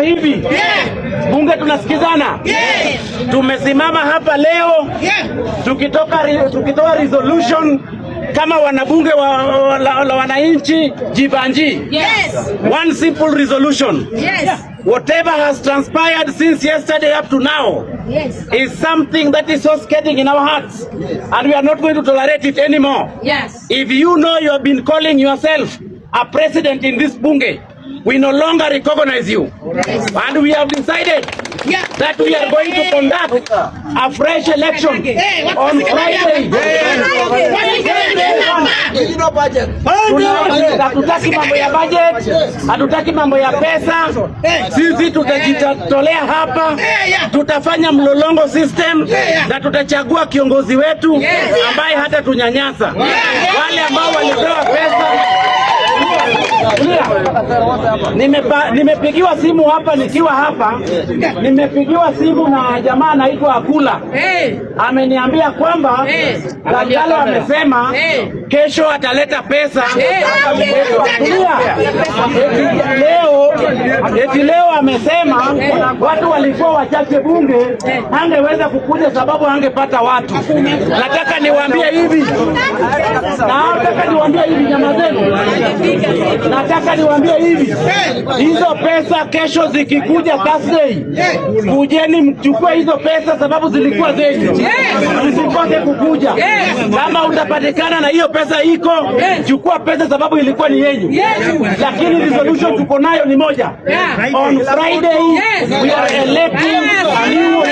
hivi? Bunge tunasikizana? Tumesimama hapa leo tukitoa resolution kama wanabunge wa wananchi Jibanji. One simple resolution. Whatever has transpired since yesterday up to now is something that is so scathing in our hearts, and we are not going to tolerate it anymore. If you know you have been calling yourself a president in this bunge, we no longer recognize you. And we have decided that we are going to conduct a fresh election on Friday. Hatutaki mambo ya budget, hatutaki mambo ya pesa. Sisi tutajitolea hapa, tutafanya mlolongo system na tutachagua kiongozi wetu ambaye hata tunyanyasa. Wale ambao walipewa pesa, nimepigiwa simu hapa nikiwa hapa, nimepigiwa simu na jamaa anaitwa Akula. Ameniambia kwamba Kajalo amesema kesho ataleta pesa. Eti leo amesema watu walikuwa wachache bunge, hangeweza kukuja sababu hangepata watu. Nataka niwaambie hivi, nyamazeni. Nataka niwaambie hivi, hizo pesa kesho zikikuja Thursday, kujeni mchukue hizo pesa sababu zilikuwa zenyu. Msikose kukuja. Kama utapatikana na hiyo pesa iko, chukua pesa sababu ilikuwa ni yenyu. Lakini resolution tuko nayo ni moja. On Friday we are electing a new